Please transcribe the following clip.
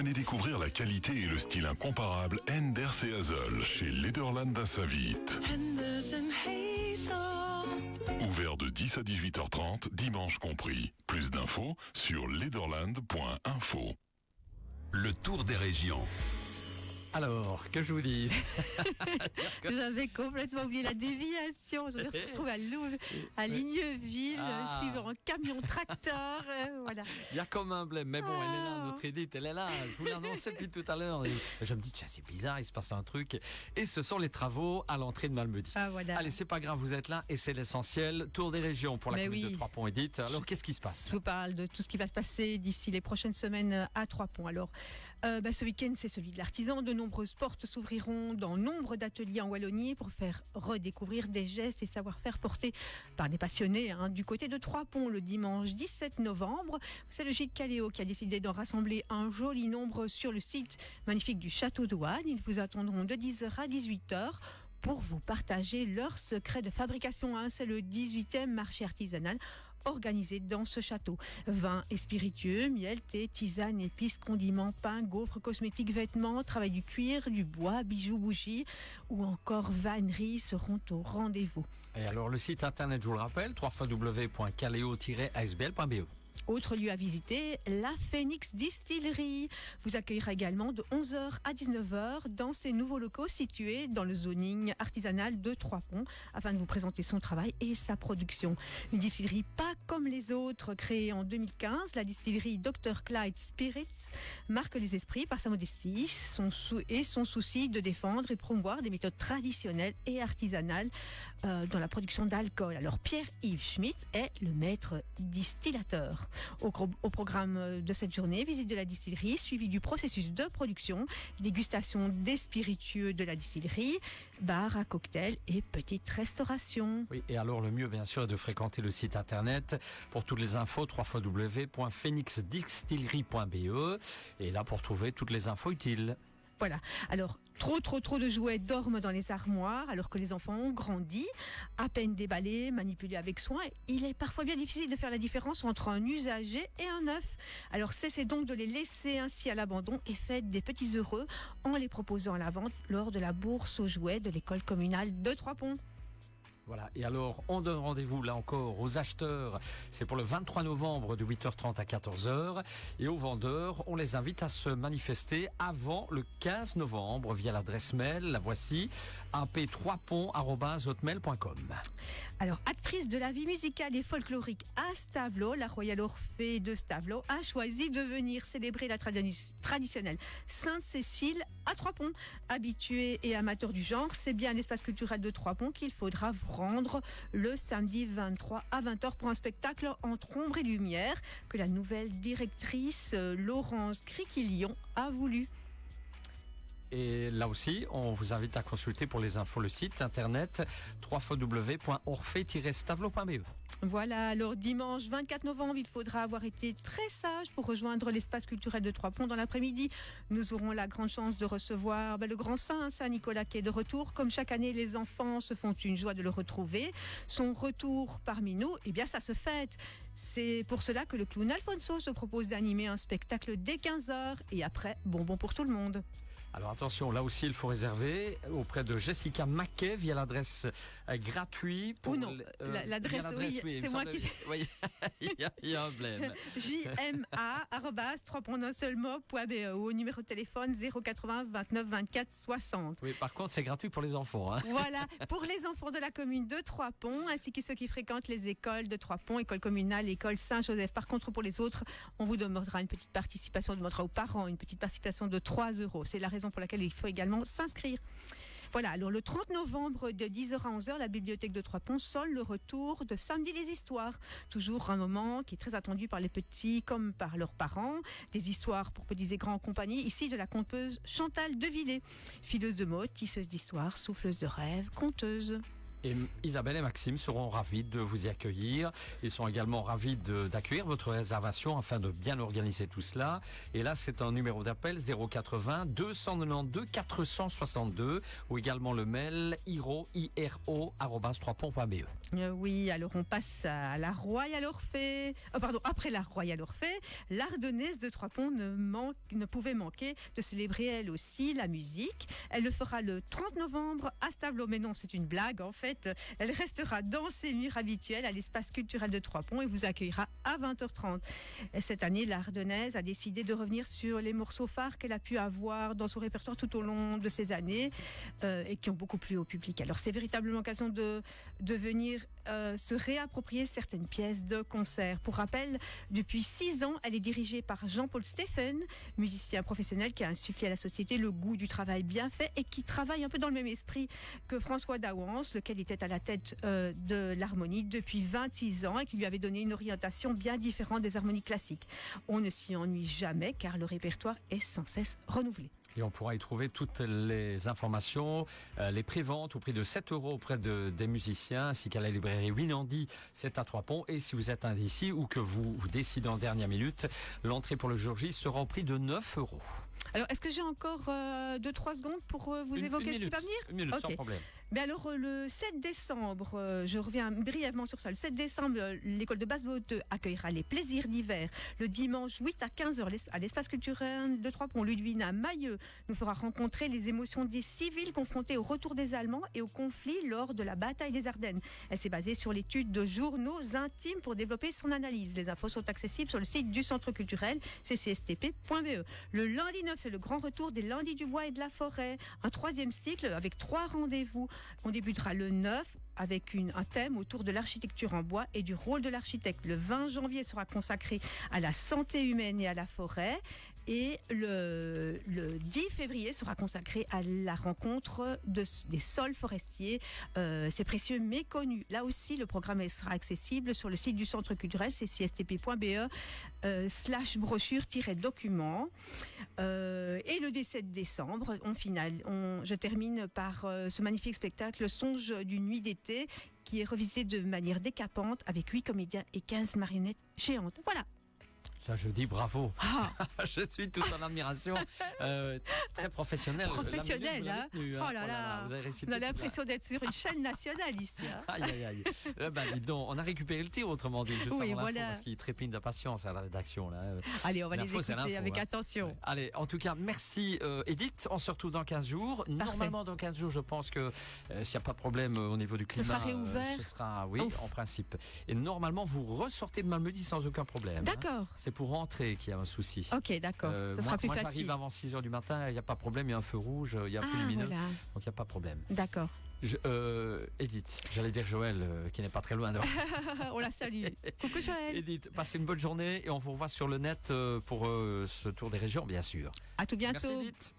Venez découvrir la qualité et le style incomparable Enders et Hazel chez Lederland à Saint-Vith. Ouvert de 10 à 18h30, dimanche compris. Plus d'infos sur lederland.info. Le tour des régions. Alors, que je vous dise. J'avais complètement oublié la déviation. Je me suis retrouvée à Ligneville, suivant un camion tracteur. Voilà. Il y a comme un blême. Mais bon, elle est là, notre Edith, elle est là. Je vous l'annonçais depuis tout à l'heure. Et je me dis, tiens, c'est bizarre, il se passe un truc. Et ce sont les travaux à l'entrée de Malmedy. Voilà. Allez, c'est pas grave, vous êtes là et c'est l'essentiel. Tour des régions pour la commune de Trois-Ponts, Edith. Alors, qu'est-ce qui se passe? Je vous parle de tout ce qui va se passer d'ici les prochaines semaines à Trois-Ponts. Alors, ce week-end, c'est celui de l'artisan. De nombreuses portes s'ouvriront dans nombre d'ateliers en Wallonie pour faire redécouvrir des gestes et savoir-faire portés par des passionnés. Du côté de Trois-Ponts, le dimanche 17 novembre, c'est le Gîte Caléo qui a décidé d'en rassembler un joli nombre sur le site magnifique du Château de Wanne. Ils vous attendront de 10h à 18h pour vous partager leurs secrets de fabrication. C'est le 18e marché artisanal organisé dans ce château. Vins et spiritueux, miel, thé, tisane, épices, condiments, pain, gaufres, cosmétiques, vêtements, travail du cuir, du bois, bijoux, bougies ou encore vanneries seront au rendez-vous. Et alors le site internet, je vous le rappelle, www.caleo-asbl.be. Autre lieu à visiter, la Phoenix Distillerie vous accueillera également de 11h à 19h dans ses nouveaux locaux situés dans le zoning artisanal de Trois-Ponts afin de vous présenter son travail et sa production. Une distillerie pas comme les autres, créée en 2015, la distillerie Dr. Clyde Spirits marque les esprits par sa modestie son souci de défendre et promouvoir des méthodes traditionnelles et artisanales dans la production d'alcool. Alors Pierre-Yves Schmitt est le maître distillateur. Au programme de cette journée, visite de la distillerie, suivi du processus de production, dégustation des spiritueux de la distillerie, bar à cocktails et petite restauration. Oui, et alors le mieux bien sûr est de fréquenter le site internet pour toutes les infos, www.phoenixdistillerie.be, et là pour trouver toutes les infos utiles. Voilà. Alors, trop de jouets dorment dans les armoires alors que les enfants ont grandi. À peine déballés, manipulés avec soin, il est parfois bien difficile de faire la différence entre un usagé et un neuf. Alors, cessez donc de les laisser ainsi à l'abandon et faites des petits heureux en les proposant à la vente lors de la bourse aux jouets de l'école communale de Trois-Ponts. Voilà, et alors on donne rendez-vous là encore aux acheteurs, c'est pour le 23 novembre de 8h30 à 14h, et aux vendeurs, on les invite à se manifester avant le 15 novembre via l'adresse mail, la voici, ap3pont@hotmail.com. Alors, actrice de la vie musicale et folklorique à Stavelot, la Royal Orphée de Stavelot a choisi de venir célébrer la traditionnelle Sainte-Cécile à Trois-Ponts. Habituée et amateur du genre, c'est bien à l'espace culturel de Trois-Ponts qu'il faudra vous rendre le samedi 23 à 20h pour un spectacle entre ombre et lumière que la nouvelle directrice Laurence Criquillon a voulu. Et là aussi, on vous invite à consulter pour les infos le site internet www.orphée-stavelot.be. Voilà, alors dimanche 24 novembre, il faudra avoir été très sage pour rejoindre l'espace culturel de Trois-Ponts dans l'après-midi. Nous aurons la grande chance de recevoir le grand Saint Nicolas qui est de retour. Comme chaque année, les enfants se font une joie de le retrouver. Son retour parmi nous, ça se fête. C'est pour cela que le clown Alfonso se propose d'animer un spectacle dès 15h et après, bonbon pour tout le monde. Alors attention, là aussi il faut réserver auprès de Jessica Maquet via l'adresse gratuit. Ou non, l'adresse, oui, c'est moi qui... Oui, il y a un blême. jma@3.be ou au numéro de téléphone 080 29 24 60. Oui, par contre c'est gratuit pour les enfants. Voilà, pour les enfants de la commune de Trois-Ponts, ainsi que ceux qui fréquentent les écoles de Trois-Ponts, école communale, école Saint-Joseph. Par contre, pour les autres, on vous demandera une petite participation, on demandera aux parents une petite participation de 3 €. C'est la raison pour laquelle il faut également s'inscrire. Voilà, alors le 30 novembre de 10h à 11h, la bibliothèque de Trois-Ponts sonne le retour de Samedi les histoires. Toujours un moment qui est très attendu par les petits comme par leurs parents. Des histoires pour petits et grands en compagnie, ici de la conteuse Chantal Devillé. Fileuse de mots, tisseuse d'histoires, souffleuse de rêves, conteuse. Et Isabelle et Maxime seront ravis de vous y accueillir. Ils sont également ravis d'accueillir votre réservation afin de bien organiser tout cela. Et là, c'est un numéro d'appel 080 292 462 ou également le mail iro@3pont.be. Oui, alors on passe à la Royal Orphée. Après la Royal Orphée, l'Ardennaise de Trois-Ponts ne pouvait manquer de célébrer elle aussi la musique. Elle le fera le 30 novembre à Stavelot. Mais non, c'est une blague en fait. Elle restera dans ses murs habituels à l'espace culturel de Trois-Ponts et vous accueillera à 20h30. Et cette année, l'Ardennaise a décidé de revenir sur les morceaux phares qu'elle a pu avoir dans son répertoire tout au long de ces années et qui ont beaucoup plu au public. Alors c'est véritablement l'occasion de venir se réapproprier certaines pièces de concert. Pour rappel, depuis 6 ans, elle est dirigée par Jean-Paul Stéphane, musicien professionnel qui a insufflé à la société le goût du travail bien fait et qui travaille un peu dans le même esprit que François Daouance, lequel était à la tête de l'harmonie depuis 26 ans et qui lui avait donné une orientation bien différente des harmonies classiques. On ne s'y ennuie jamais car le répertoire est sans cesse renouvelé. Et on pourra y trouver toutes les informations, les préventes au prix de 7 € auprès des musiciens, ainsi qu'à la librairie Winandy, c'est à Trois-Ponts. Et si vous êtes indécis ou que vous décidez en dernière minute, l'entrée pour le jour J sera au prix de 9 €. Alors, est-ce que j'ai encore 2-3 secondes pour vous évoquer ce qui va venir ? Une minute, okay. Sans problème. Mais alors, le 7 décembre, je reviens brièvement sur ça. Le 7 décembre, l'école de Basse-Beauté accueillera les plaisirs d'hiver. Le dimanche 8 à 15h, à l'espace culturel de Trois-Ponts, Ludwina Mailleux nous fera rencontrer les émotions des civils confrontés au retour des Allemands et au conflit lors de la bataille des Ardennes. Elle s'est basée sur l'étude de journaux intimes pour développer son analyse. Les infos sont accessibles sur le site du centre culturel ccstp.be. Le lundi 9, c'est le grand retour des Lundis du Bois et de la Forêt. Un 3e cycle avec 3 rendez-vous. On débutera le 9 avec un thème autour de l'architecture en bois et du rôle de l'architecte. Le 20 janvier sera consacré à la santé humaine et à la forêt. Et le 10 février sera consacré à la rencontre des sols forestiers, ces précieux méconnus. Là aussi, le programme sera accessible sur le site du centre culturel, c'est cstp.be /brochure-documents. Et le 17 décembre, je termine par ce magnifique spectacle, Le songe d'une nuit d'été, qui est revisité de manière décapante avec 8 comédiens et 15 marionnettes géantes. Voilà. Ça, je dis bravo. Ah. Je suis tout en admiration. Très professionnel. Professionnel, hein. Retenu, hein. Oh là là. Vous avez récité on a l'impression d'être sur une chaîne nationale ici. Hein. Aïe, aïe, aïe. Dis donc, on a récupéré le tir, autrement dit, juste oui, avant voilà. l'info, parce qu'il trépigne d'impatience à la rédaction. Là. Allez, on va L'info, les écouter avec hein. attention. Ouais. Allez, en tout cas, merci Edith. On se retrouve dans 15 jours. Parfait. Normalement, dans 15 jours, je pense que s'il n'y a pas de problème au niveau du climat, Ce sera réouvert. Ce sera, oui, Ouf. en principe. Et normalement, vous ressortez de Malmedy sans aucun problème. D'accord. Hein. C'est pour rentrer qu'il y a un souci. Ok, d'accord. Ce sera plus moi facile. j'arrive avant 6 h du matin, il n'y a pas de problème, il y a un feu rouge, il y a un feu lumineux, voilà. donc il n'y a pas de problème. D'accord. Edith, j'allais dire Joël, qui n'est pas très loin. On la salue. Coucou Joël. Edith, passez une bonne journée et on vous revoit sur le net pour ce tour des régions, bien sûr. À tout bientôt. Merci Edith.